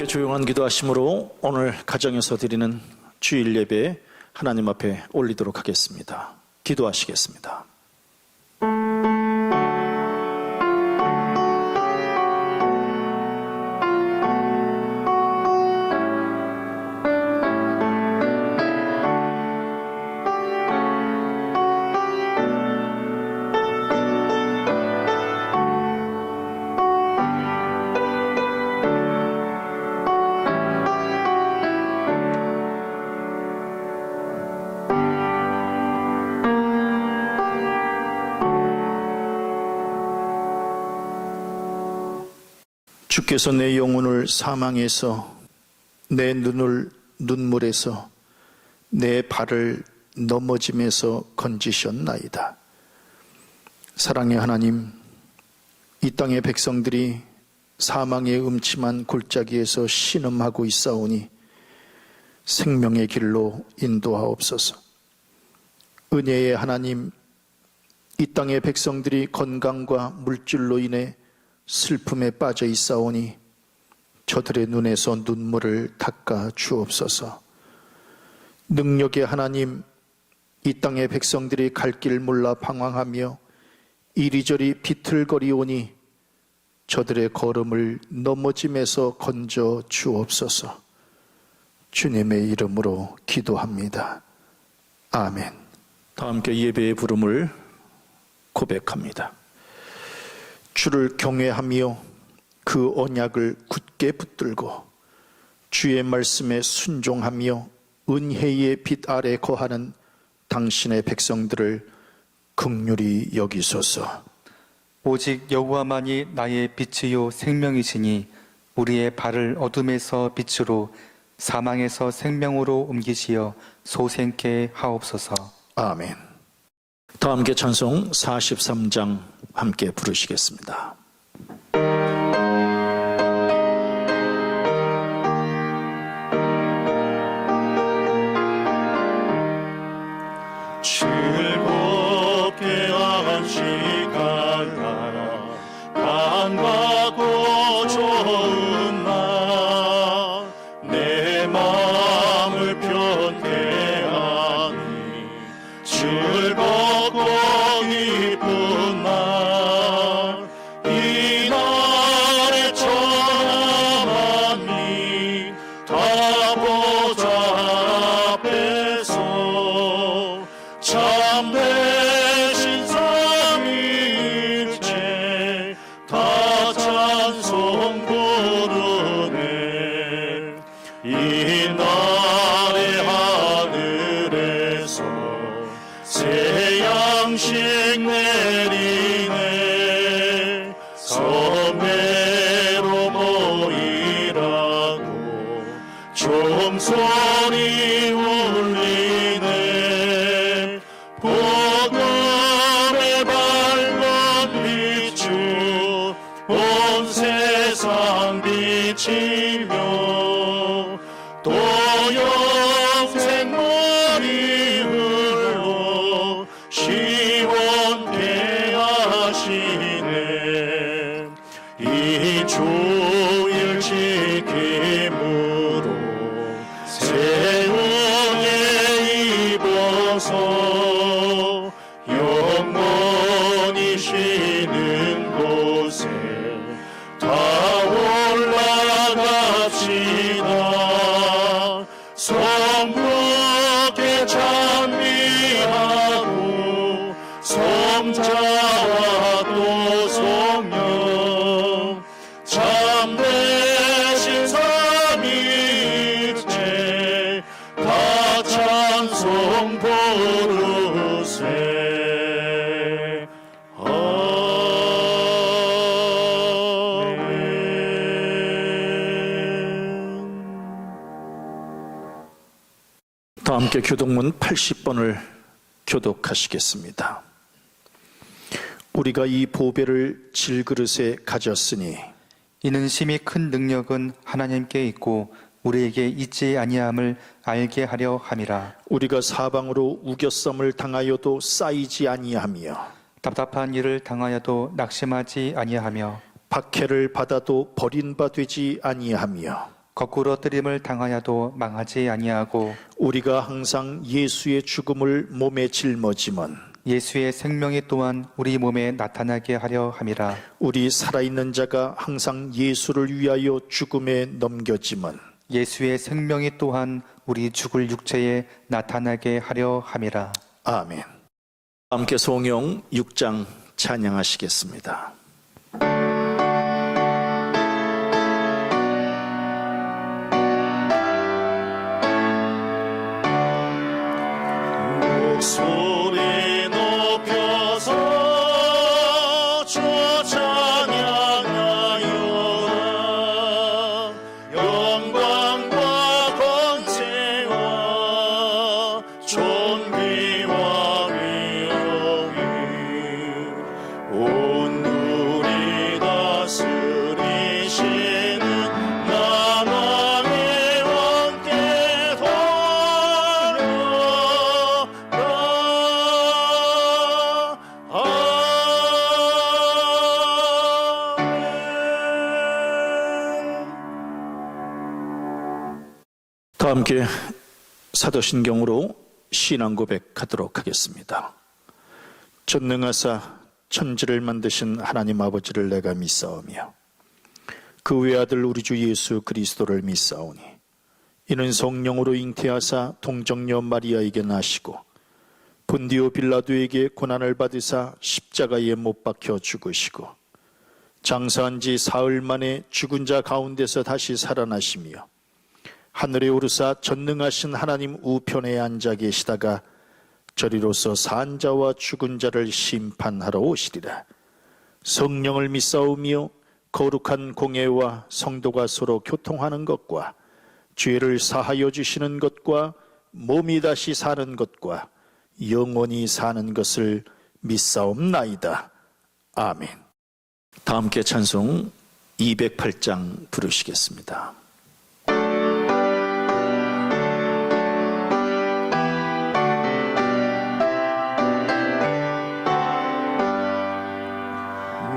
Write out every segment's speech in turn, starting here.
조용한 기도하심으로 오늘 가정에서 드리는 주일 예배 하나님 앞에 올리도록 하겠습니다. 기도하시겠습니다. 주께서 내 영혼을 사망에서, 내 눈을 눈물에서, 내 발을 넘어짐에서 건지셨나이다. 사랑의 하나님, 이 땅의 백성들이 사망의 음침한 골짜기에서 신음하고 있사오니 생명의 길로 인도하옵소서. 은혜의 하나님, 이 땅의 백성들이 건강과 물질로 인해 슬픔에 빠져 있사오니 저들의 눈에서 눈물을 닦아 주옵소서. 능력의 하나님, 이 땅의 백성들이 갈 길 몰라 방황하며 이리저리 비틀거리오니 저들의 걸음을 넘어짐에서 건져 주옵소서. 주님의 이름으로 기도합니다. 아멘. 다 함께 예배의 부름을 고백합니다. 주를 경외하며 그 언약을 굳게 붙들고 주의 말씀에 순종하며 은혜의 빛 아래 거하는 당신의 백성들을 긍휼히 여기소서. 오직 여호와만이 나의 빛이요 생명이시니 우리의 발을 어둠에서 빛으로 사망에서 생명으로 옮기시어 소생케 하옵소서. 아멘. 다 함께 찬송 43장 함께 부르시겠습니다. 즐겁게 안식하라 강하고 좋은 날 내 마음을 편케 하니 즐겁고 기쁜 날 이 날에 천하만민 다 보좌 앞에서 참되신 삼위일체 다 찬송 부르네. 이 날의 하늘에서 새 양식 내리네. 섬매로 모이라고 종소리 울리네. 복음의 밝은 빛주 온 세상 비치며 또 영생 물이 흘러 시원케 하시네. 이 주일 지킴으로 새 은혜 입어서 영원히 쉬는 곳에 다 올라갑시다. 성부께 찬미하고 성자와 또 성령 참되신 삼위일체 다 찬송 부르세. 다 함께 교독문 80번을 교독하시겠습니다. 우리가 이 보배를 질그릇에 가졌으니 이는 심히 큰 능력은 하나님께 있고 우리에게 있지 아니함을 알게 하려 함이라. 우리가 사방으로 우겨쌈을 당하여도 쌓이지 아니하며 답답한 일을 당하여도 낙심하지 아니하며 박해를 받아도 버린 바 되지 아니하며 거꾸로 뜨림을 당하여도 망하지 아니하고 우리가 항상 예수의 죽음을 몸에 짊어지면 예수의 생명이 또한 우리 몸에 나타나게 하려 함이라. 우리 살아있는 자가 항상 예수를 위하여 죽음에 넘겨지면 예수의 생명이 또한 우리 죽을 육체에 나타나게 하려 함이라. 아멘. 함께 성경 6장 찬양하시겠습니다. 목소리 높여서 주 찬양하여라. 영광과 권세와 존귀와 위엄이 온 우리 다스리시는 나만의 왕께 다 함께 사도신경으로 신앙 고백하도록 하겠습니다. 전능하사 천지를 만드신 하나님 아버지를 내가 믿사오며 그 외아들 우리 주 예수 그리스도를 믿사오니 이는 성령으로 잉태하사 동정녀 마리아에게 나시고 본디오 빌라도에게 고난을 받으사 십자가에 못 박혀 죽으시고 장사한 지 사흘 만에 죽은 자 가운데서 다시 살아나시며 하늘에 오르사 전능하신 하나님 우편에 앉아 계시다가 저리로서 산 자와 죽은 자를 심판하러 오시리라. 성령을 믿사오며 거룩한 공예와 성도가 서로 교통하는 것과 죄를 사하여 주시는 것과 몸이 다시 사는 것과 영원히 사는 것을 믿사옵나이다. 아멘. 다 함께 찬송 208장 부르시겠습니다.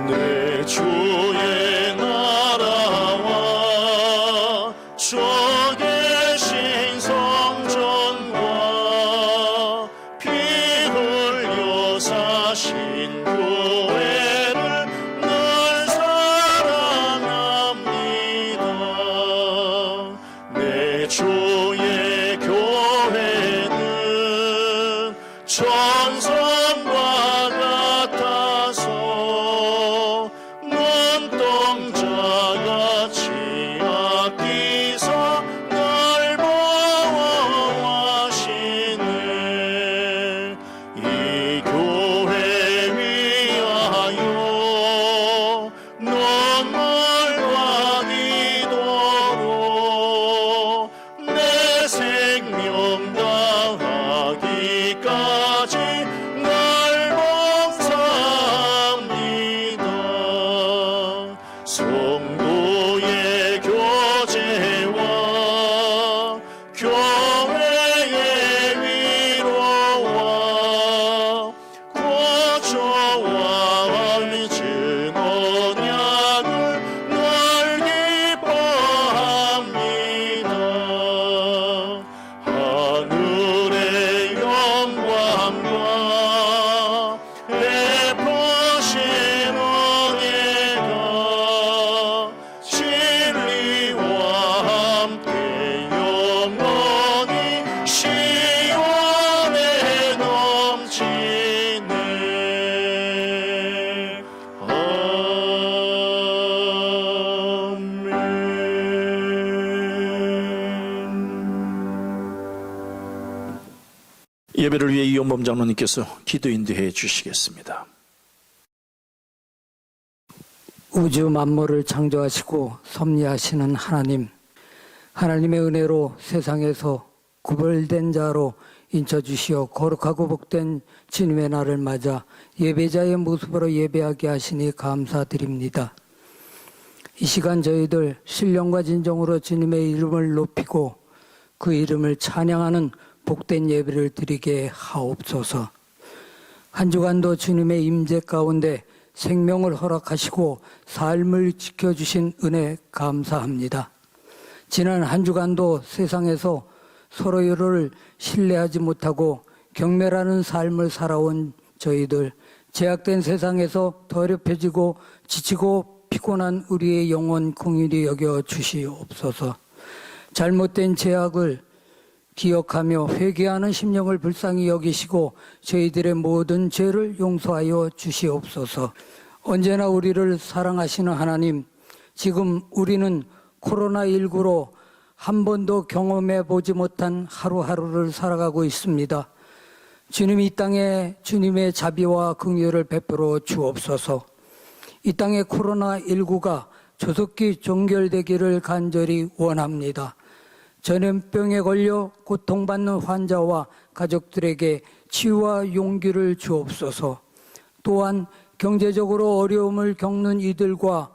내 주의 나라와 주 계신 성전과 피 흘려 사신 교회를 늘 사랑합니다. 내 주의 교회는 천성과 같아서 눈동자같이 아끼사 날 보호하시네. 이 교회 위하여 눈물과 기도로 내 생명 다하기까지 날 봉사합니다. 성도의 교제와 교회의 위로와 구조와 믿은 언약을 늘 기뻐합니다. 하늘의 영광과 베푸신 은혜가 진리와 함께 영원히 시온에 넘치네. 아멘. 예배를 위해 이용범 장로님께서 기도 인도해 주시겠습니다. 우주 만물을 창조하시고 섭리하시는 하나님, 하나님의 은혜로 세상에서 구별된 자로 인쳐주시어 거룩하고 복된 주님의 날을 맞아 예배자의 모습으로 예배하게 하시니 감사드립니다. 이 시간 저희들 신령과 진정으로 주님의 이름을 높이고 그 이름을 찬양하는 복된 예배를 드리게 하옵소서. 한 주간도 주님의 임재 가운데 생명을 허락하시고 삶을 지켜주신 은혜 감사합니다. 지난 한 주간도 세상에서 서로를 신뢰하지 못하고 경멸하는 삶을 살아온 저희들, 제약된 세상에서 더럽혀지고 지치고 피곤한 우리의 영혼 긍휼히 여겨 주시옵소서. 잘못된 죄악을 기억하며 회개하는 심령을 불쌍히 여기시고 저희들의 모든 죄를 용서하여 주시옵소서. 언제나 우리를 사랑하시는 하나님, 지금 우리는 코로나19로 한 번도 경험해 보지 못한 하루하루를 살아가고 있습니다. 주님, 이 땅에 주님의 자비와 긍휼을 베풀어 주옵소서. 이 땅에 코로나19가 조속히 종결되기를 간절히 원합니다. 전염병에 걸려 고통받는 환자와 가족들에게 치유와 용기를 주옵소서. 또한 경제적으로 어려움을 겪는 이들과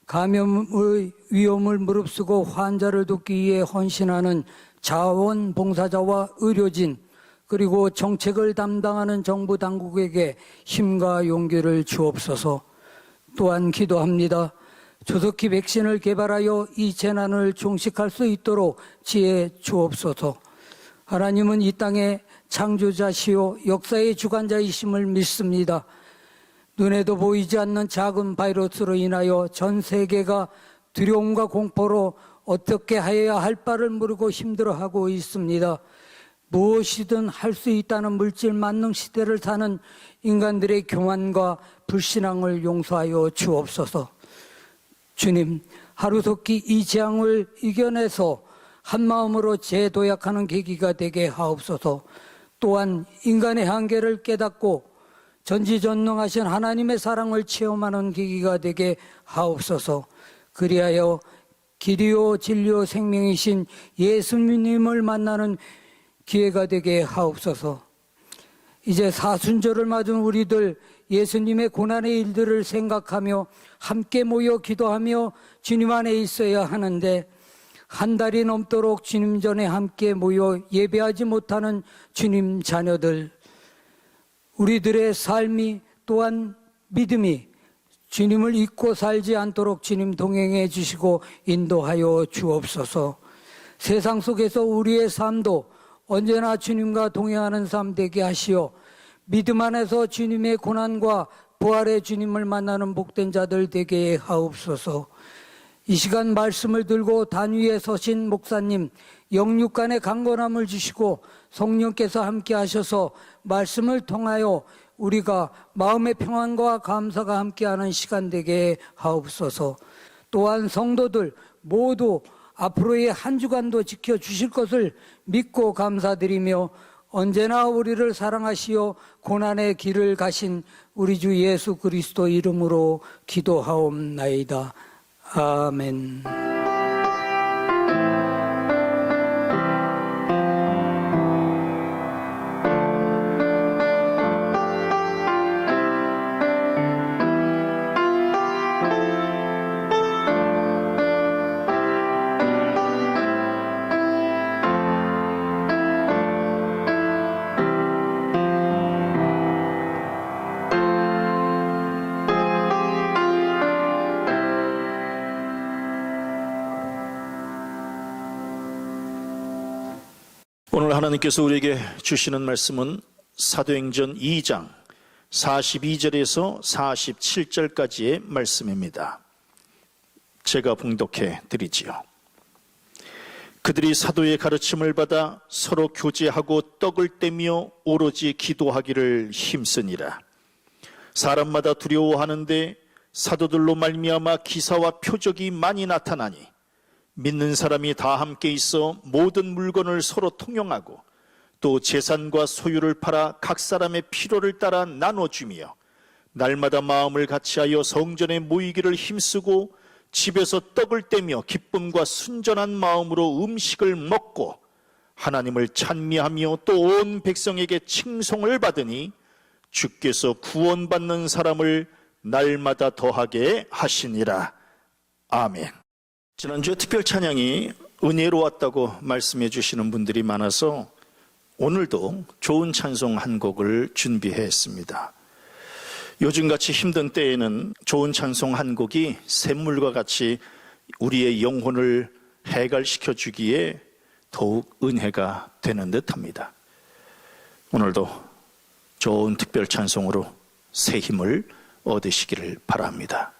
감염의 위험을 무릅쓰고 환자를 돕기 위해 헌신하는 자원봉사자와 의료진, 그리고 정책을 담당하는 정부 당국에게 힘과 용기를 주옵소서. 또한 기도합니다. 조속히 백신을 개발하여 이 재난을 종식할 수 있도록 지혜 주옵소서. 하나님은 이 땅의 창조자시요 역사의 주관자이심을 믿습니다. 눈에도 보이지 않는 작은 바이러스로 인하여 전 세계가 두려움과 공포로 어떻게 해야 할 바를 모르고 힘들어하고 있습니다. 무엇이든 할 수 있다는 물질 만능 시대를 사는 인간들의 교만과 불신앙을 용서하여 주옵소서. 주님, 하루속히 이 재앙을 이겨내서 한마음으로 재도약하는 계기가 되게 하옵소서. 또한 인간의 한계를 깨닫고 전지전능하신 하나님의 사랑을 체험하는 계기가 되게 하옵소서. 그리하여 길이요 진리요 생명이신 예수님을 만나는 기회가 되게 하옵소서. 이제 사순절을 맞은 우리들, 예수님의 고난의 일들을 생각하며 함께 모여 기도하며 주님 안에 있어야 하는데, 한 달이 넘도록 주님 전에 함께 모여 예배하지 못하는 주님 자녀들, 우리들의 삶이 또한 믿음이 주님을 잊고 살지 않도록 주님 동행해 주시고 인도하여 주옵소서. 세상 속에서 우리의 삶도 언제나 주님과 동행하는 삶 되게 하시어 믿음 안에서 주님의 고난과 부활의 주님을 만나는 복된 자들 되게 하옵소서. 이 시간 말씀을 들고 단 위에 서신 목사님, 영육간의 강건함을 주시고 성령께서 함께 하셔서 말씀을 통하여 우리가 마음의 평안과 감사가 함께하는 시간 되게 하옵소서. 또한 성도들 모두 앞으로의 한 주간도 지켜주실 것을 믿고 감사드리며 언제나 우리를 사랑하시어 고난의 길을 가신 우리 주 예수 그리스도 이름으로 기도하옵나이다. 아멘. 오늘 하나님께서 우리에게 주시는 말씀은 사도행전 2장 42절에서 47절까지의 말씀입니다. 제가 봉독해 드리지요. 그들이 사도의 가르침을 받아 서로 교제하고 떡을 떼며 오로지 기도하기를 힘쓰니라. 사람마다 두려워하는데 사도들로 말미암아 기사와 표적이 많이 나타나니 믿는 사람이 다 함께 있어 모든 물건을 서로 통용하고 또 재산과 소유를 팔아 각 사람의 필요를 따라 나눠주며 날마다 마음을 같이하여 성전에 모이기를 힘쓰고 집에서 떡을 떼며 기쁨과 순전한 마음으로 음식을 먹고 하나님을 찬미하며 또 온 백성에게 칭송을 받으니 주께서 구원받는 사람을 날마다 더하게 하시니라. 아멘. 지난주에 특별 찬양이 은혜로 왔다고 말씀해 주시는 분들이 많아서 오늘도 좋은 찬송 한 곡을 준비했습니다. 요즘같이 힘든 때에는 좋은 찬송 한 곡이 샘물과 같이 우리의 영혼을 해갈시켜 주기에 더욱 은혜가 되는 듯합니다. 오늘도 좋은 특별 찬송으로 새 힘을 얻으시기를 바랍니다.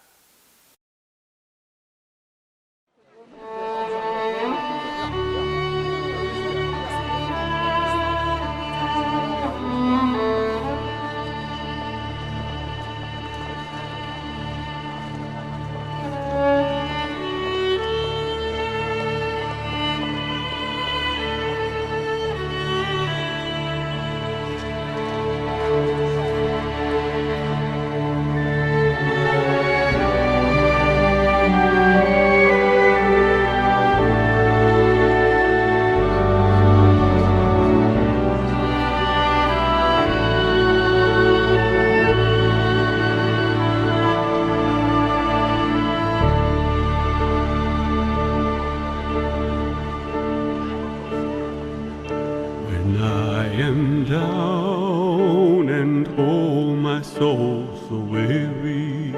When I am down and oh my soul so weary,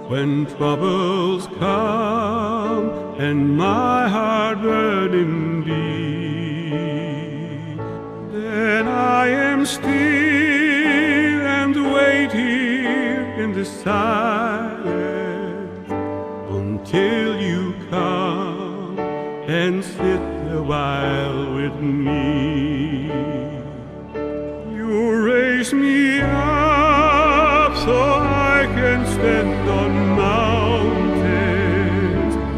when troubles come and my heart burning deep, then I am still and wait here in the silence until you come and sit a while with me. You raise me up so I can stand on mountains.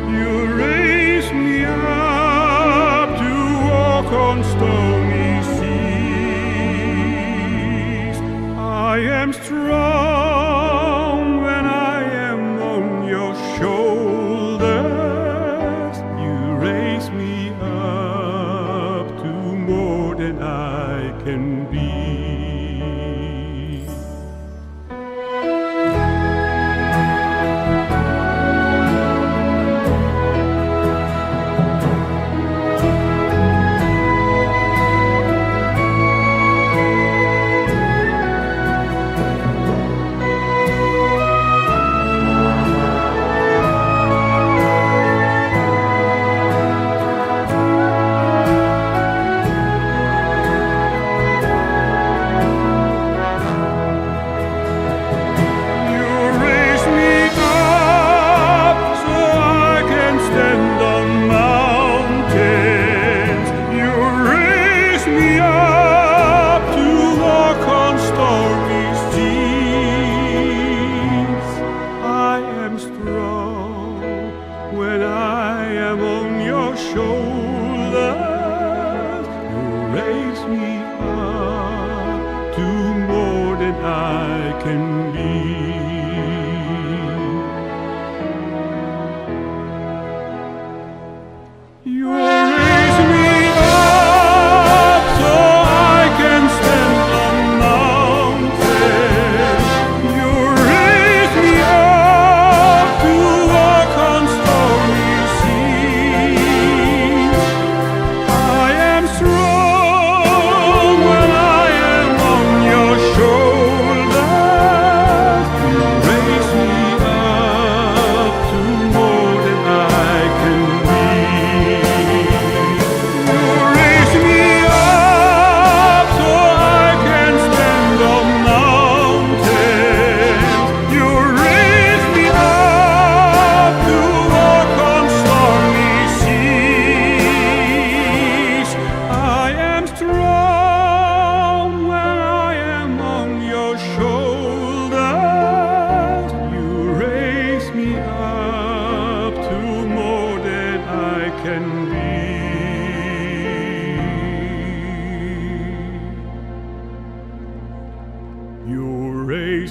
You raise me up to walk on stormy seas. I am strong when I am on your shoulders. You raise me up to more than I can be.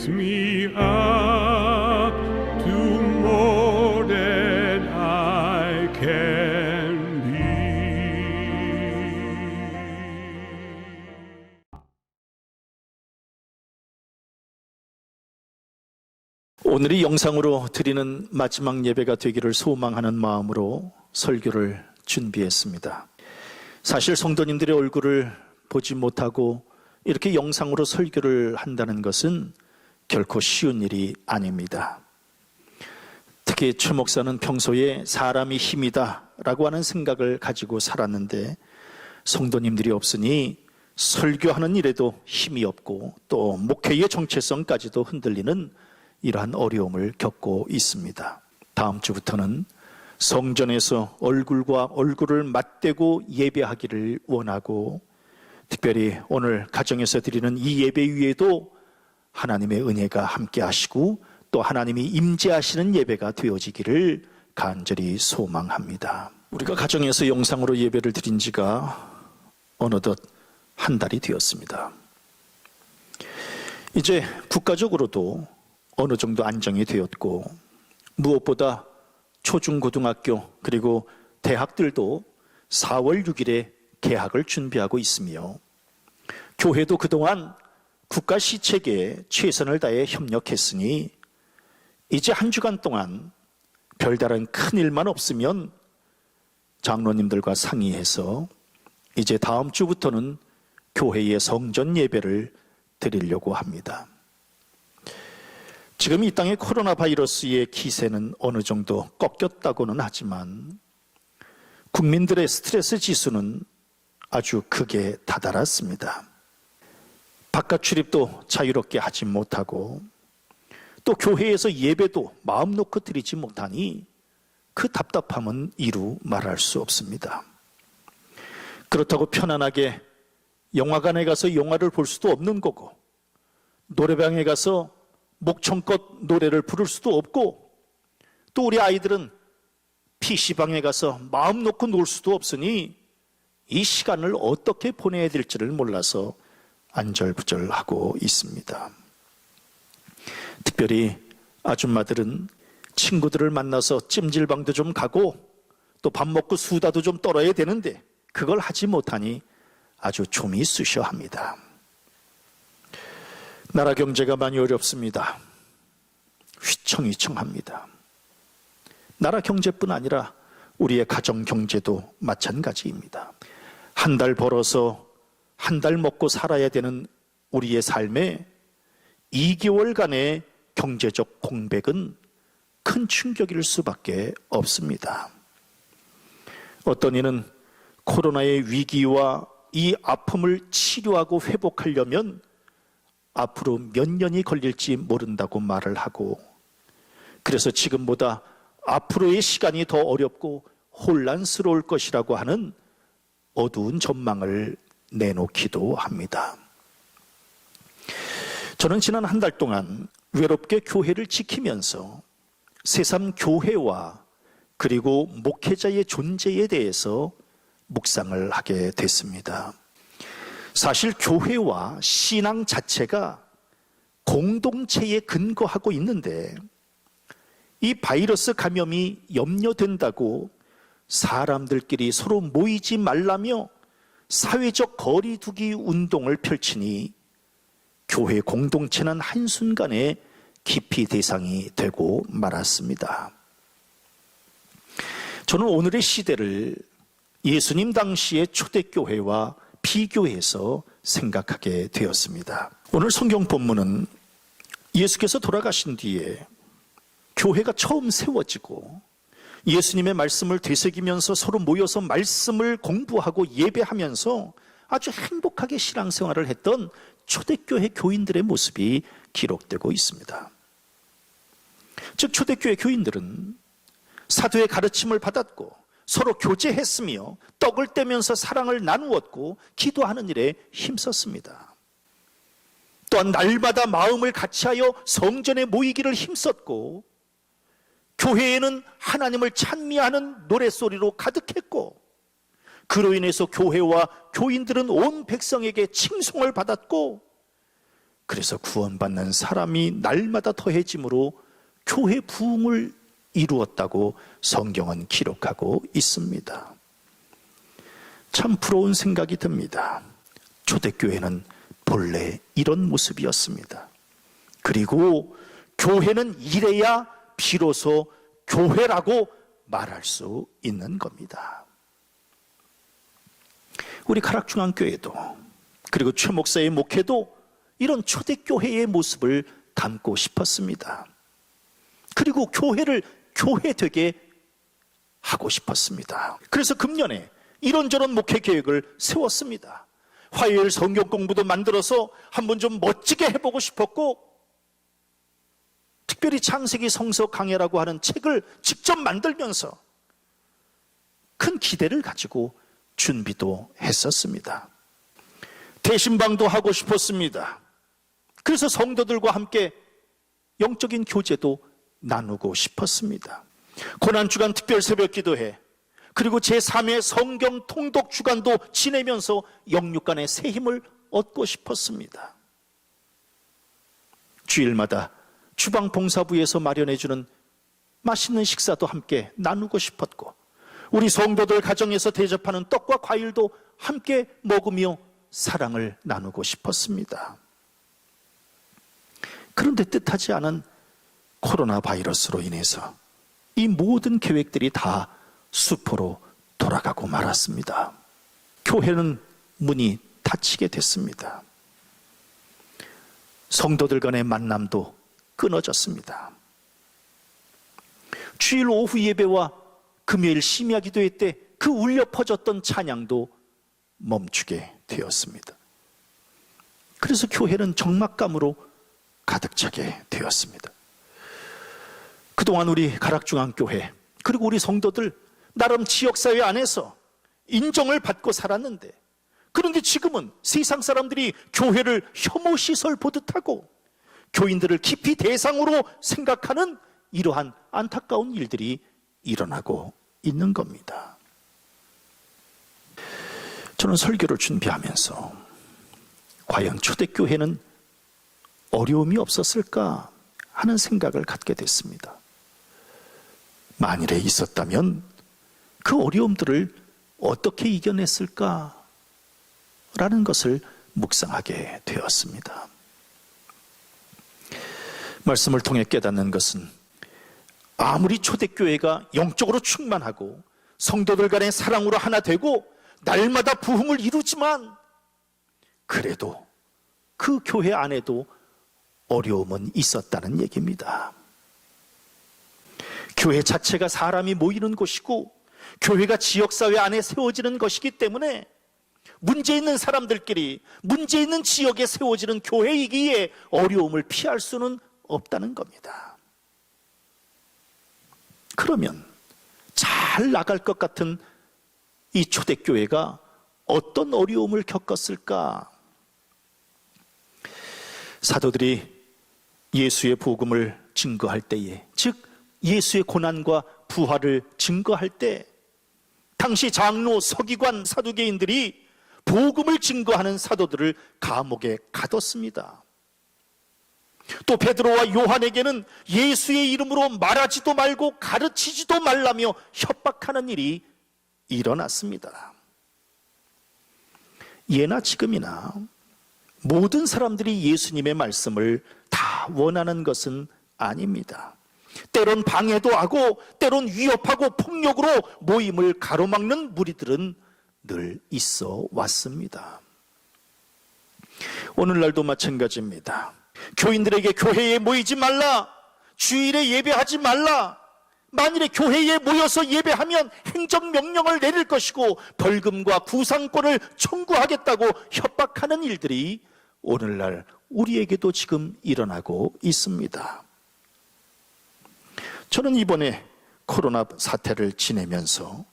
raise me up to more than I can be. 오늘이 영상으로 드리는 마지막 예배가 되기를 소망하는 마음으로 설교를 준비했습니다. 사실 성도님들의 얼굴을 보지 못하고 이렇게 영상으로 설교를 한다는 것은 결코 쉬운 일이 아닙니다. 특히 최 목사는 평소에 사람이 힘이다라고 하는 생각을 가지고 살았는데 성도님들이 없으니 설교하는 일에도 힘이 없고 또 목회의 정체성까지도 흔들리는 이러한 어려움을 겪고 있습니다. 다음 주부터는 성전에서 얼굴과 얼굴을 맞대고 예배하기를 원하고, 특별히 오늘 가정에서 드리는 이 예배 위에도 하나님의 은혜가 함께 하시고 또 하나님이 임재하시는 예배가 되어지기를 간절히 소망합니다. 우리가 가정에서 영상으로 예배를 드린 지가 어느덧 한 달이 되었습니다. 이제 국가적으로도 어느 정도 안정이 되었고, 무엇보다 초중고등학교 그리고 대학들도 4월 6일에 개학을 준비하고 있으며, 교회도 그동안 국가 시책에 최선을 다해 협력했으니 이제 한 주간 동안 별다른 큰 일만 없으면 장로님들과 상의해서 이제 다음 주부터는 교회의 성전 예배를 드리려고 합니다. 지금 이 땅의 코로나 바이러스의 기세는 어느 정도 꺾였다고는 하지만 국민들의 스트레스 지수는 아주 크게 다다랐습니다. 바깥 출입도 자유롭게 하지 못하고 또 교회에서 예배도 마음 놓고 드리지 못하니 그 답답함은 이루 말할 수 없습니다. 그렇다고 편안하게 영화관에 가서 영화를 볼 수도 없는 거고, 노래방에 가서 목청껏 노래를 부를 수도 없고, 또 우리 아이들은 PC방에 가서 마음 놓고 놀 수도 없으니 이 시간을 어떻게 보내야 될지를 몰라서 안절부절하고 있습니다. 특별히 아줌마들은 친구들을 만나서 찜질방도 좀 가고 또 밥 먹고 수다도 좀 떨어야 되는데 그걸 하지 못하니 아주 좀이 쑤셔 합니다. 나라 경제가 많이 어렵습니다. 휘청휘청합니다. 나라 경제뿐 아니라 우리의 가정 경제도 마찬가지입니다. 한 달 벌어서 한 달 먹고 살아야 되는 우리의 삶에 2개월간의 경제적 공백은 큰 충격일 수밖에 없습니다. 어떤 이는 코로나의 위기와 이 아픔을 치료하고 회복하려면 앞으로 몇 년이 걸릴지 모른다고 말을 하고, 그래서 지금보다 앞으로의 시간이 더 어렵고 혼란스러울 것이라고 하는 어두운 전망을 내놓기도 합니다. 저는 지난 한 달 동안 외롭게 교회를 지키면서 새삼 교회와 그리고 목회자의 존재에 대해서 묵상을 하게 됐습니다. 사실 교회와 신앙 자체가 공동체에 근거하고 있는데, 이 바이러스 감염이 염려된다고 사람들끼리 서로 모이지 말라며 사회적 거리두기 운동을 펼치니 교회 공동체는 한순간에 기피 대상이 되고 말았습니다. 저는 오늘의 시대를 예수님 당시의 초대교회와 비교해서 생각하게 되었습니다. 오늘 성경 본문은 예수께서 돌아가신 뒤에 교회가 처음 세워지고 예수님의 말씀을 되새기면서 서로 모여서 말씀을 공부하고 예배하면서 아주 행복하게 신앙생활을 했던 초대교회 교인들의 모습이 기록되고 있습니다. 즉 초대교회 교인들은 사도의 가르침을 받았고 서로 교제했으며 떡을 떼면서 사랑을 나누었고 기도하는 일에 힘썼습니다. 또한 날마다 마음을 같이하여 성전에 모이기를 힘썼고, 교회에는 하나님을 찬미하는 노랫소리로 가득했고, 그로 인해서 교회와 교인들은 온 백성에게 칭송을 받았고, 그래서 구원받는 사람이 날마다 더해짐으로 교회 부흥을 이루었다고 성경은 기록하고 있습니다. 참 부러운 생각이 듭니다. 초대교회는 본래 이런 모습이었습니다. 그리고 교회는 이래야 비로소 교회라고 말할 수 있는 겁니다. 우리 가락중앙교회도 그리고 최 목사의 목회도 이런 초대교회의 모습을 담고 싶었습니다. 그리고 교회를 교회 되게 하고 싶었습니다. 그래서 금년에 이런저런 목회 계획을 세웠습니다. 화요일 성경 공부도 만들어서 한번 좀 멋지게 해보고 싶었고, 특별히 창세기 성서 강해라고 하는 책을 직접 만들면서 큰 기대를 가지고 준비도 했었습니다. 대신방도 하고 싶었습니다. 그래서 성도들과 함께 영적인 교제도 나누고 싶었습니다. 고난주간 특별 새벽 기도회, 그리고 제3회 성경 통독 주간도 지내면서 영육간의 새 힘을 얻고 싶었습니다. 주일마다 주방 봉사부에서 마련해주는 맛있는 식사도 함께 나누고 싶었고, 우리 성도들 가정에서 대접하는 떡과 과일도 함께 먹으며 사랑을 나누고 싶었습니다. 그런데 뜻하지 않은 코로나 바이러스로 인해서 이 모든 계획들이 다 수포로 돌아가고 말았습니다. 교회는 문이 닫히게 됐습니다. 성도들 간의 만남도 끊어졌습니다. 주일 오후 예배와 금요일 심야 기도회 때 그 울려 퍼졌던 찬양도 멈추게 되었습니다. 그래서 교회는 적막감으로 가득 차게 되었습니다. 그동안 우리 가락중앙교회, 그리고 우리 성도들 나름 지역사회 안에서 인정을 받고 살았는데, 그런데 지금은 세상 사람들이 교회를 혐오시설 보듯 하고 교인들을 깊이 대상으로 생각하는 이러한 안타까운 일들이 일어나고 있는 겁니다. 저는 설교를 준비하면서 과연 초대교회는 어려움이 없었을까 하는 생각을 갖게 됐습니다. 만일에 있었다면 그 어려움들을 어떻게 이겨냈을까 라는 것을 묵상하게 되었습니다. 말씀을 통해 깨닫는 것은 아무리 초대교회가 영적으로 충만하고 성도들 간의 사랑으로 하나 되고 날마다 부흥을 이루지만, 그래도 그 교회 안에도 어려움은 있었다는 얘기입니다. 교회 자체가 사람이 모이는 곳이고 교회가 지역사회 안에 세워지는 것이기 때문에 문제 있는 사람들끼리 문제 있는 지역에 세워지는 교회이기에 어려움을 피할 수는 없다는 겁니다. 그러면 잘 나갈 것 같은 이 초대교회가 어떤 어려움을 겪었을까? 사도들이 예수의 복음을 증거할 때에, 즉 예수의 고난과 부활을 증거할 때, 당시 장로, 서기관, 사두개인들이 복음을 증거하는 사도들을 감옥에 가뒀습니다. 또 베드로와 요한에게는 예수의 이름으로 말하지도 말고 가르치지도 말라며 협박하는 일이 일어났습니다. 예나 지금이나 모든 사람들이 예수님의 말씀을 다 원하는 것은 아닙니다. 때론 방해도 하고 때론 위협하고 폭력으로 모임을 가로막는 무리들은 늘 있어 왔습니다. 오늘날도 마찬가지입니다. 교인들에게 교회에 모이지 말라, 주일에 예배하지 말라, 만일에 교회에 모여서 예배하면 행정명령을 내릴 것이고 벌금과 구상권을 청구하겠다고 협박하는 일들이 오늘날 우리에게도 지금 일어나고 있습니다. 저는 이번에 코로나 사태를 지내면서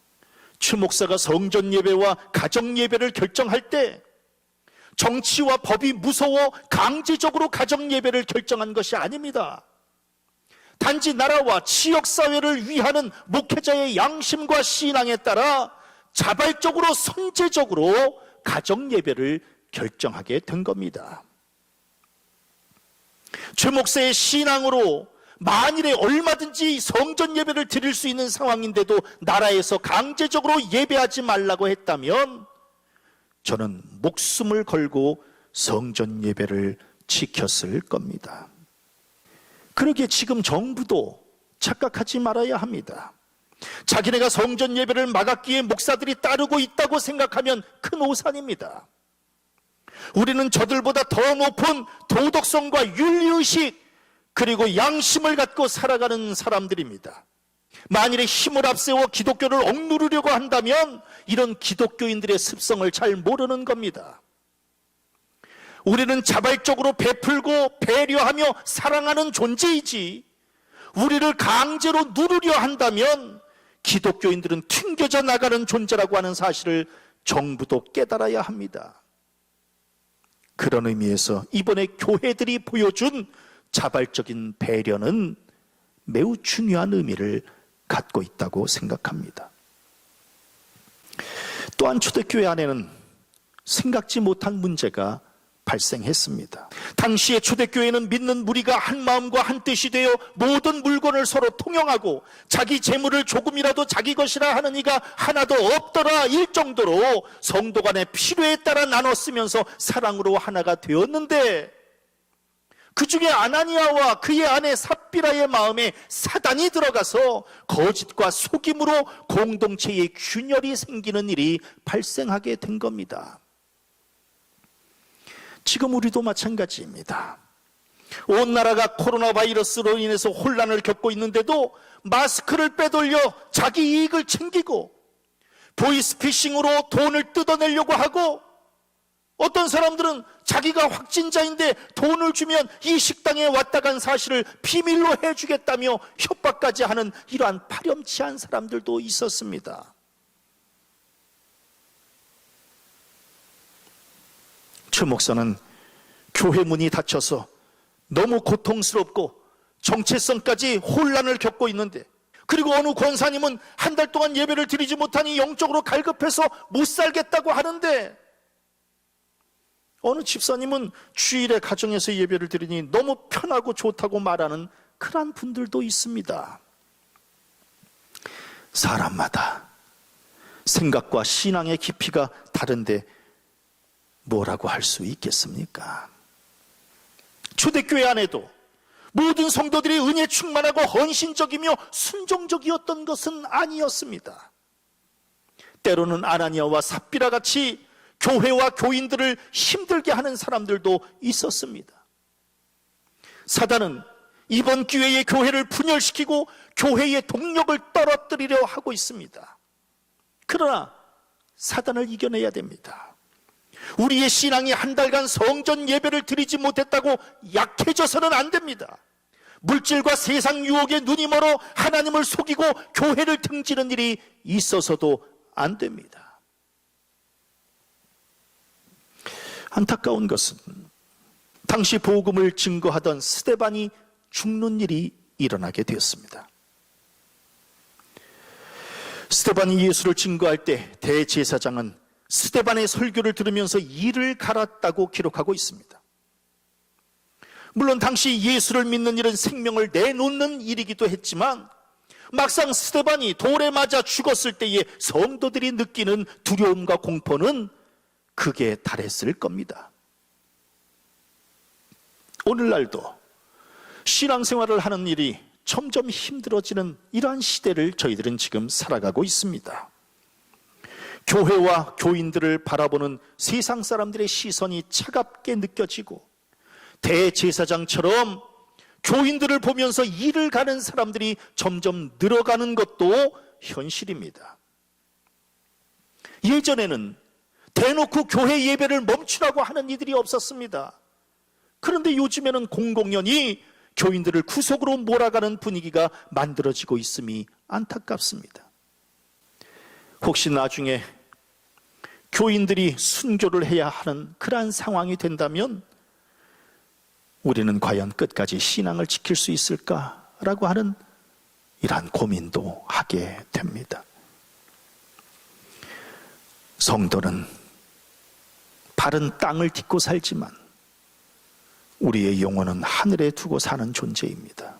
추 목사가 성전 예배와 가정 예배를 결정할 때 정치와 법이 무서워 강제적으로 가정 예배를 결정한 것이 아닙니다. 단지 나라와 지역사회를 위하는 목회자의 양심과 신앙에 따라 자발적으로 선제적으로 가정 예배를 결정하게 된 겁니다. 최 목사의 신앙으로 만일에 얼마든지 성전 예배를 드릴 수 있는 상황인데도 나라에서 강제적으로 예배하지 말라고 했다면 저는 목숨을 걸고 성전 예배를 지켰을 겁니다. 그러기에 지금 정부도 착각하지 말아야 합니다. 자기네가 성전 예배를 막았기에 목사들이 따르고 있다고 생각하면 큰 오산입니다. 우리는 저들보다 더 높은 도덕성과 윤리의식 그리고 양심을 갖고 살아가는 사람들입니다. 만일에 힘을 앞세워 기독교를 억누르려고 한다면 이런 기독교인들의 습성을 잘 모르는 겁니다. 우리는 자발적으로 베풀고 배려하며 사랑하는 존재이지, 우리를 강제로 누르려 한다면 기독교인들은 튕겨져 나가는 존재라고 하는 사실을 정부도 깨달아야 합니다. 그런 의미에서 이번에 교회들이 보여준 자발적인 배려는 매우 중요한 의미를 갖고 있다고 생각합니다. 또한 초대교회 안에는 생각지 못한 문제가 발생했습니다. 당시에 초대교회는 믿는 무리가 한 마음과 한 뜻이 되어 모든 물건을 서로 통용하고 자기 재물을 조금이라도 자기 것이라 하는 이가 하나도 없더라 일 정도로 성도 간의 필요에 따라 나눠 쓰면서 사랑으로 하나가 되었는데, 그 중에 아나니아와 그의 아내 삽비라의 마음에 사단이 들어가서 거짓과 속임으로 공동체의 균열이 생기는 일이 발생하게 된 겁니다. 지금 우리도 마찬가지입니다. 온 나라가 코로나 바이러스로 인해서 혼란을 겪고 있는데도 마스크를 빼돌려 자기 이익을 챙기고 보이스피싱으로 돈을 뜯어내려고 하고, 어떤 사람들은 자기가 확진자인데 돈을 주면 이 식당에 왔다 간 사실을 비밀로 해주겠다며 협박까지 하는 이러한 파렴치한 사람들도 있었습니다. 최 목사는 교회 문이 닫혀서 너무 고통스럽고 정체성까지 혼란을 겪고 있는데, 그리고 어느 권사님은 한 달 동안 예배를 드리지 못하니 영적으로 갈급해서 못 살겠다고 하는데, 어느 집사님은 주일에 가정에서 예배를 드리니 너무 편하고 좋다고 말하는 그런 분들도 있습니다. 사람마다 생각과 신앙의 깊이가 다른데 뭐라고 할 수 있겠습니까? 초대교회 안에도 모든 성도들이 은혜 충만하고 헌신적이며 순종적이었던 것은 아니었습니다. 때로는 아나니아와 삽비라 같이 교회와 교인들을 힘들게 하는 사람들도 있었습니다. 사단은 이번 기회에 교회를 분열시키고 교회의 동력을 떨어뜨리려 하고 있습니다. 그러나 사단을 이겨내야 됩니다. 우리의 신앙이 한 달간 성전 예배를 드리지 못했다고 약해져서는 안 됩니다. 물질과 세상 유혹에 눈이 멀어 하나님을 속이고 교회를 등지는 일이 있어서도 안 됩니다. 안타까운 것은 당시 복음을 증거하던 스데반이 죽는 일이 일어나게 되었습니다. 스데반이 예수를 증거할 때 대제사장은 스데반의 설교를 들으면서 이를 갈았다고 기록하고 있습니다. 물론 당시 예수를 믿는 일은 생명을 내놓는 일이기도 했지만, 막상 스데반이 돌에 맞아 죽었을 때에 성도들이 느끼는 두려움과 공포는 극에 달했을 겁니다. 오늘날도 신앙생활을 하는 일이 점점 힘들어지는 이러한 시대를 저희들은 지금 살아가고 있습니다. 교회와 교인들을 바라보는 세상 사람들의 시선이 차갑게 느껴지고, 대제사장처럼 교인들을 보면서 이를 가는 사람들이 점점 늘어가는 것도 현실입니다. 예전에는 대놓고 교회 예배를 멈추라고 하는 이들이 없었습니다. 그런데 요즘에는 공공연히 교인들을 구속으로 몰아가는 분위기가 만들어지고 있음이 안타깝습니다. 혹시 나중에 교인들이 순교를 해야 하는 그러한 상황이 된다면 우리는 과연 끝까지 신앙을 지킬 수 있을까라고 하는 이러한 고민도 하게 됩니다. 성도는 바른 땅을 딛고 살지만 우리의 영혼은 하늘에 두고 사는 존재입니다.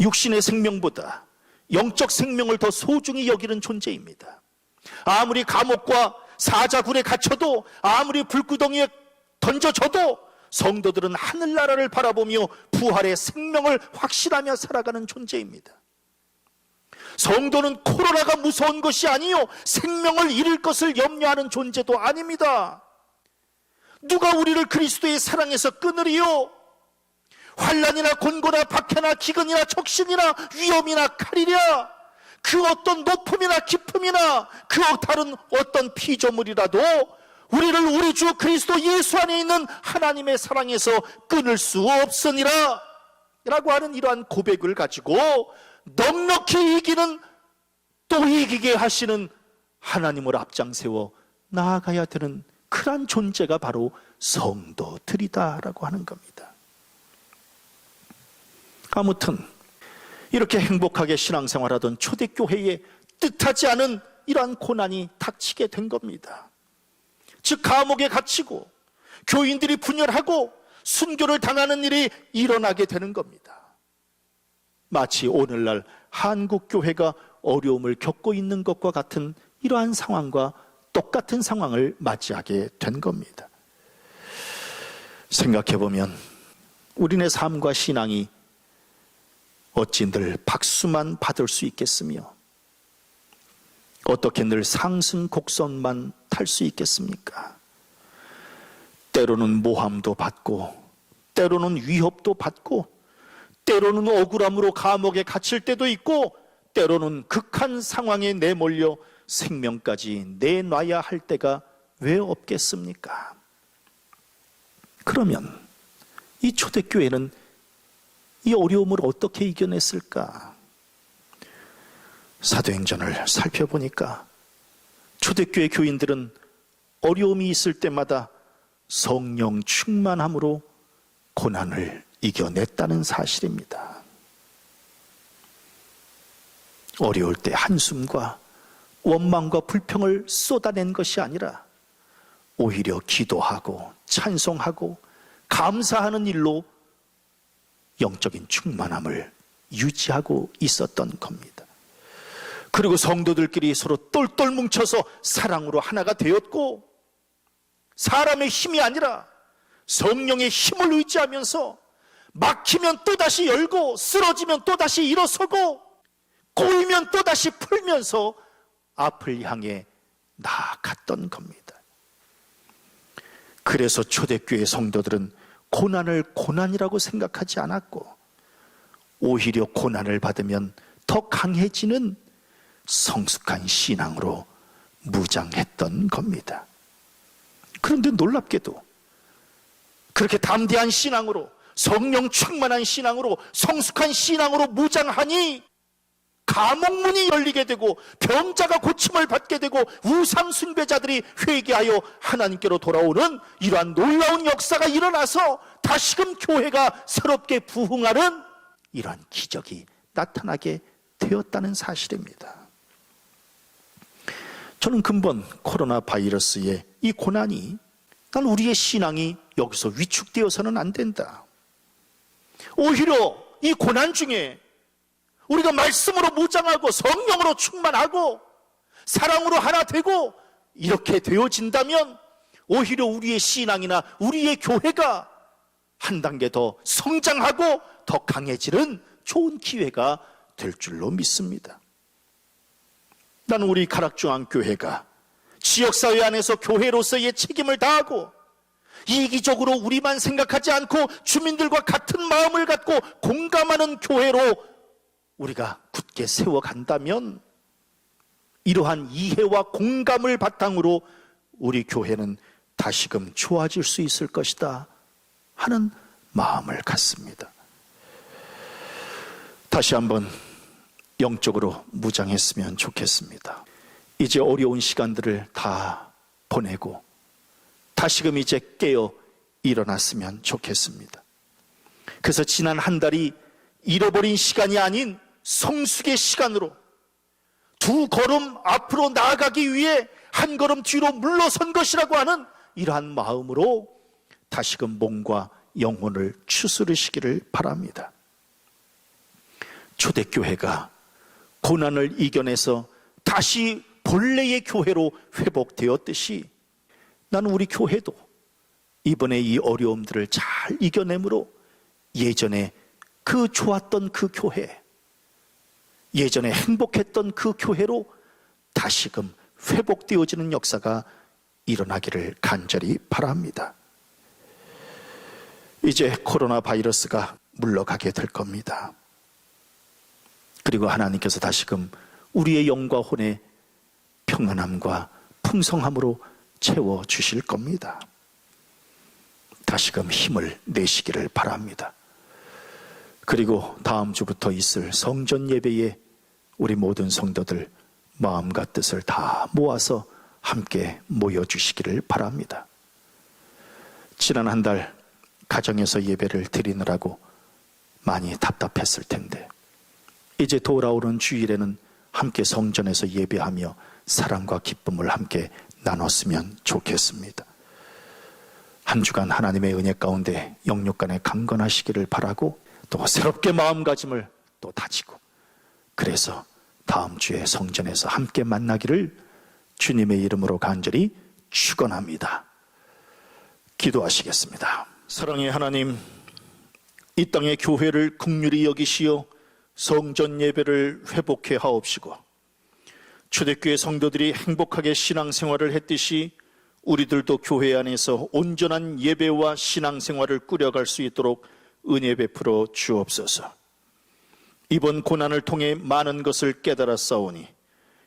육신의 생명보다 영적 생명을 더 소중히 여기는 존재입니다. 아무리 감옥과 사자굴에 갇혀도, 아무리 불구덩이에 던져져도 성도들은 하늘나라를 바라보며 부활의 생명을 확신하며 살아가는 존재입니다. 성도는 코로나가 무서운 것이 아니요 생명을 잃을 것을 염려하는 존재도 아닙니다. 누가 우리를 그리스도의 사랑에서 끊으리요? 환난이나 곤고나 박해나 기근이나 적신이나 위험이나 칼이랴 그 어떤 높음이나 깊음이나 그 다른 어떤 피조물이라도 우리를 우리 주 그리스도 예수 안에 있는 하나님의 사랑에서 끊을 수 없으니라 라고 하는 이러한 고백을 가지고 넉넉히 이기는 또 이기게 하시는 하나님을 앞장세워 나아가야 되는 그러한 존재가 바로 성도들이다라고 하는 겁니다. 아무튼 이렇게 행복하게 신앙생활하던 초대교회에 뜻하지 않은 이러한 고난이 닥치게 된 겁니다. 즉 감옥에 갇히고 교인들이 분열하고 순교를 당하는 일이 일어나게 되는 겁니다. 마치 오늘날 한국교회가 어려움을 겪고 있는 것과 같은 이러한 상황과 똑같은 상황을 맞이하게 된 겁니다. 생각해보면 우리네 삶과 신앙이 어찌 늘 박수만 받을 수 있겠으며 어떻게 늘 상승 곡선만 탈 수 있겠습니까? 때로는 모함도 받고 때로는 위협도 받고 때로는 억울함으로 감옥에 갇힐 때도 있고 때로는 극한 상황에 내몰려 생명까지 내놔야 할 때가 왜 없겠습니까? 그러면 이 초대교회는 이 어려움을 어떻게 이겨냈을까? 사도행전을 살펴보니까 초대교회 교인들은 어려움이 있을 때마다 성령 충만함으로 고난을 이겨냈다는 사실입니다. 어려울 때 한숨과 원망과 불평을 쏟아낸 것이 아니라 오히려 기도하고 찬송하고 감사하는 일로 영적인 충만함을 유지하고 있었던 겁니다. 그리고 성도들끼리 서로 똘똘 뭉쳐서 사랑으로 하나가 되었고 사람의 힘이 아니라 성령의 힘을 의지하면서 막히면 또다시 열고 쓰러지면 또다시 일어서고 꼬이면 또다시 풀면서 앞을 향해 나아갔던 겁니다. 그래서 초대교회 성도들은 고난을 고난이라고 생각하지 않았고 오히려 고난을 받으면 더 강해지는 성숙한 신앙으로 무장했던 겁니다. 그런데 놀랍게도 그렇게 담대한 신앙으로 성령 충만한 신앙으로 성숙한 신앙으로 무장하니 감옥문이 열리게 되고 병자가 고침을 받게 되고 우상 숭배자들이 회개하여 하나님께로 돌아오는 이러한 놀라운 역사가 일어나서 다시금 교회가 새롭게 부흥하는 이러한 기적이 나타나게 되었다는 사실입니다. 저는 근본 코로나 바이러스의 이 고난이 난 우리의 신앙이 여기서 위축되어서는 안 된다. 오히려 이 고난 중에 우리가 말씀으로 무장하고 성령으로 충만하고 사랑으로 하나 되고 이렇게 되어진다면 오히려 우리의 신앙이나 우리의 교회가 한 단계 더 성장하고 더 강해지는 좋은 기회가 될 줄로 믿습니다. 나는 우리 가락중앙교회가 지역사회 안에서 교회로서의 책임을 다하고 이기적으로 우리만 생각하지 않고 주민들과 같은 마음을 갖고 공감하는 교회로 우리가 굳게 세워간다면 이러한 이해와 공감을 바탕으로 우리 교회는 다시금 좋아질 수 있을 것이다 하는 마음을 갖습니다. 다시 한번 영적으로 무장했으면 좋겠습니다. 이제 어려운 시간들을 다 보내고 다시금 이제 깨어 일어났으면 좋겠습니다. 그래서 지난 한 달이 잃어버린 시간이 아닌 성숙의 시간으로 두 걸음 앞으로 나아가기 위해 한 걸음 뒤로 물러선 것이라고 하는 이러한 마음으로 다시금 몸과 영혼을 추스르시기를 바랍니다. 초대교회가 고난을 이겨내서 다시 본래의 교회로 회복되었듯이 나는 우리 교회도 이번에 이 어려움들을 잘 이겨내므로 예전에 그 좋았던 그 교회, 예전에 행복했던 그 교회로 다시금 회복되어지는 역사가 일어나기를 간절히 바랍니다. 이제 코로나 바이러스가 물러가게 될 겁니다. 그리고 하나님께서 다시금 우리의 영과 혼의 평안함과 풍성함으로 채워주실 겁니다. 다시금 힘을 내시기를 바랍니다. 그리고 다음 주부터 있을 성전 예배에 우리 모든 성도들 마음과 뜻을 다 모아서 함께 모여주시기를 바랍니다. 지난 한 달 가정에서 예배를 드리느라고 많이 답답했을 텐데 이제 돌아오는 주일에는 함께 성전에서 예배하며 사랑과 기쁨을 함께 나눴으면 좋겠습니다. 한 주간 하나님의 은혜 가운데 영육간에 강건하시기를 바라고 또 새롭게 마음가짐을 또 다지고 그래서 다음 주에 성전에서 함께 만나기를 주님의 이름으로 간절히 축원합니다. 기도하시겠습니다. 사랑의 하나님, 이 땅의 교회를 긍휼히 여기시어 성전 예배를 회복해 하옵시고 초대교회 성도들이 행복하게 신앙생활을 했듯이 우리들도 교회 안에서 온전한 예배와 신앙생활을 꾸려갈 수 있도록 은혜 베풀어 주옵소서. 이번 고난을 통해 많은 것을 깨달았사오니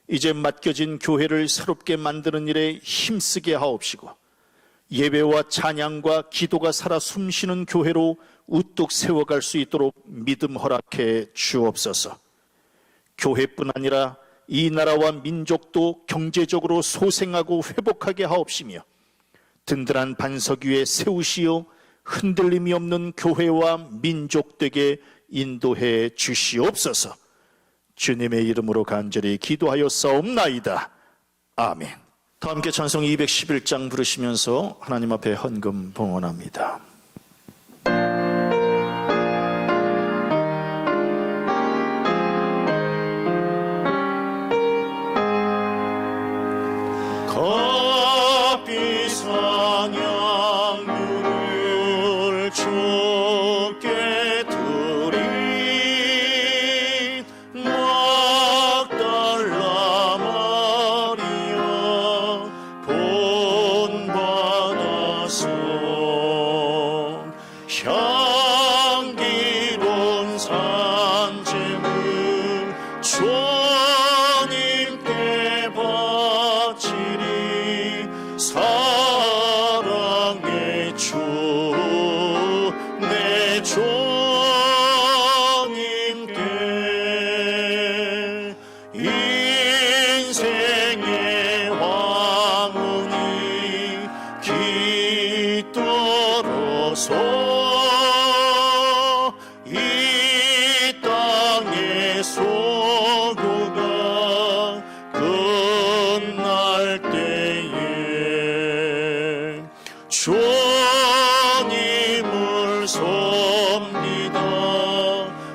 이제 맡겨진 교회를 새롭게 만드는 일에 힘쓰게 하옵시고 예배와 찬양과 기도가 살아 숨쉬는 교회로 우뚝 세워갈 수 있도록 믿음 허락해 주옵소서. 교회뿐 아니라 이 나라와 민족도 경제적으로 소생하고 회복하게 하옵시며 든든한 반석 위에 세우시어 흔들림이 없는 교회와 민족 되게 인도해 주시옵소서. 주님의 이름으로 간절히 기도하였사옵나이다. 아멘. 다 함께 찬송 211장 부르시면서 하나님 앞에 헌금 봉헌합니다. 값비 상향률을 주께 드린 막달라 마리아 본받아서 향기로운 산증을 주님께 바치리 사랑의 주 내 주님께 인생의 왕운이 깃들어서 이 땅의 소유가 끝날 때에 주님을 섬기다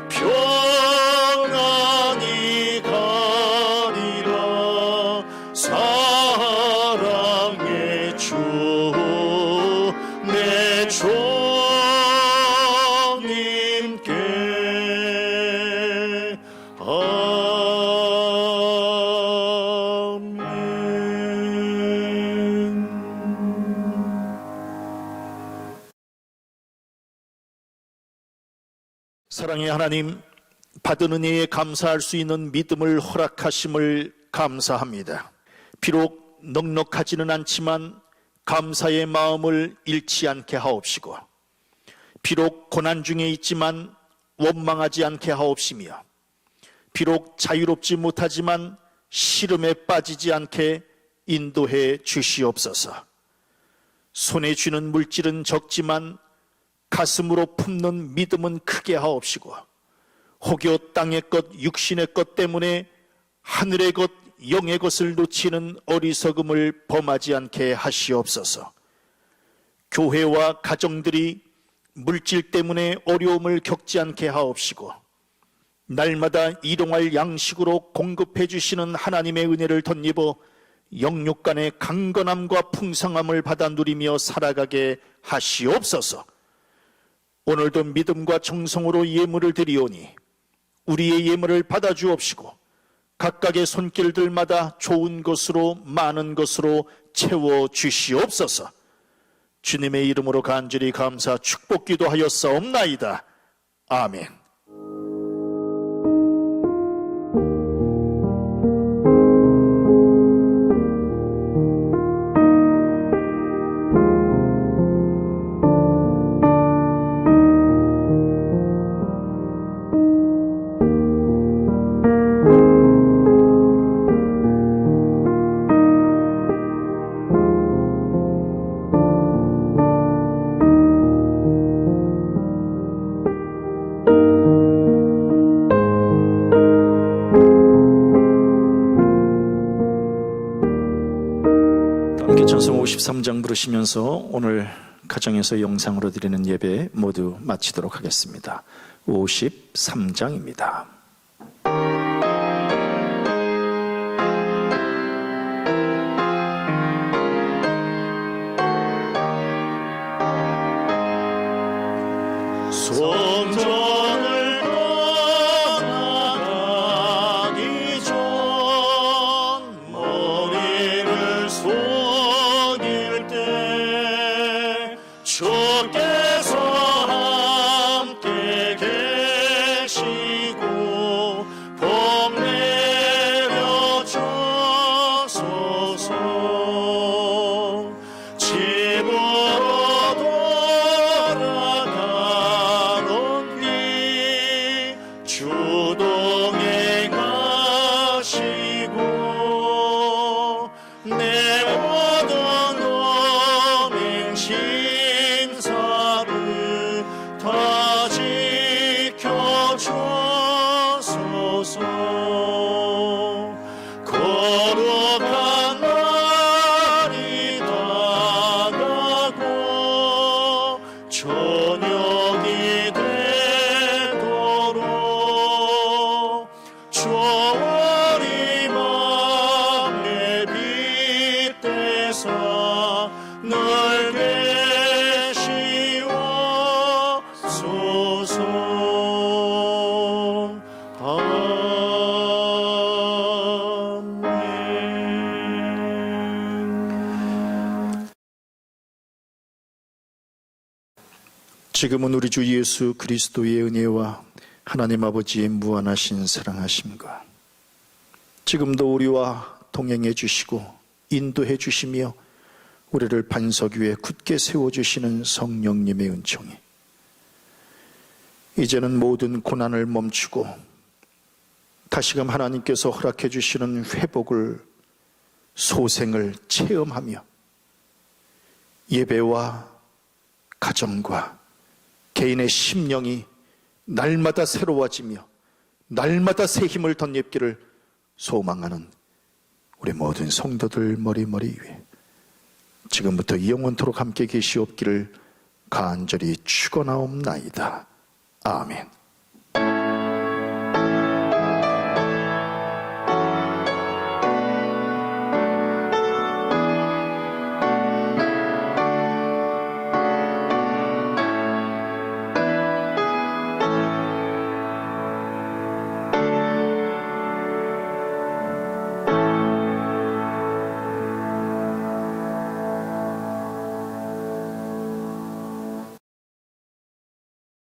평안히 가리라 사랑의 주 내 주님께 아멘. 사랑의 하나님, 받은 은혜에 감사할 수 있는 믿음을 허락하심을 감사합니다. 비록 넉넉하지는 않지만 감사의 마음을 잃지 않게 하옵시고 비록 고난 중에 있지만 원망하지 않게 하옵시며 비록 자유롭지 못하지만 시름에 빠지지 않게 인도해 주시옵소서. 손에 쥐는 물질은 적지만 가슴으로 품는 믿음은 크게 하옵시고 혹여 땅의 것 육신의 것 때문에 하늘의 것 영의 것을 놓치는 어리석음을 범하지 않게 하시옵소서. 교회와 가정들이 물질 때문에 어려움을 겪지 않게 하옵시고 날마다 일용할 양식으로 공급해 주시는 하나님의 은혜를 덧입어 영육간의 강건함과 풍성함을 받아 누리며 살아가게 하시옵소서. 오늘도 믿음과 정성으로 예물을 드리오니 우리의 예물을 받아 주옵시고 각각의 손길들마다 좋은 것으로 많은 것으로 채워 주시옵소서. 주님의 이름으로 간절히 감사 축복기도 하였사옵나이다. 아멘. 함께 찬송 53장 부르시면서 오늘 가정에서 영상으로 드리는 예배 모두 마치도록 하겠습니다. 53장입니다. 성전을 떠나가기 전 머리를 속일 때 주께서 함께 계시고 복 내려 주소서. 집으로 돌아가던 길 주동행하시고 내 모든 동행신사를 다 지켜주소서. 거룩한 날이 다가고 저녁이 되도록 주의 맘에 빗대사 늘 계시옵소서. 아멘. 지금은 우리 주 예수 그리스도의 은혜와 하나님 아버지의 무한하신 사랑하심과 지금도 우리와 동행해 주시고 인도해 주시며 우리를 반석 위에 굳게 세워주시는 성령님의 은총이 이제는 모든 고난을 멈추고 다시금 하나님께서 허락해 주시는 회복을 소생을 체험하며 예배와 가정과 개인의 심령이 날마다 새로워지며 날마다 새 힘을 덧입기를 소망하는 우리 모든 성도들 머리 위에 지금부터 영원토록 함께 계시옵기를 간절히 축원하옵나이다. 아멘.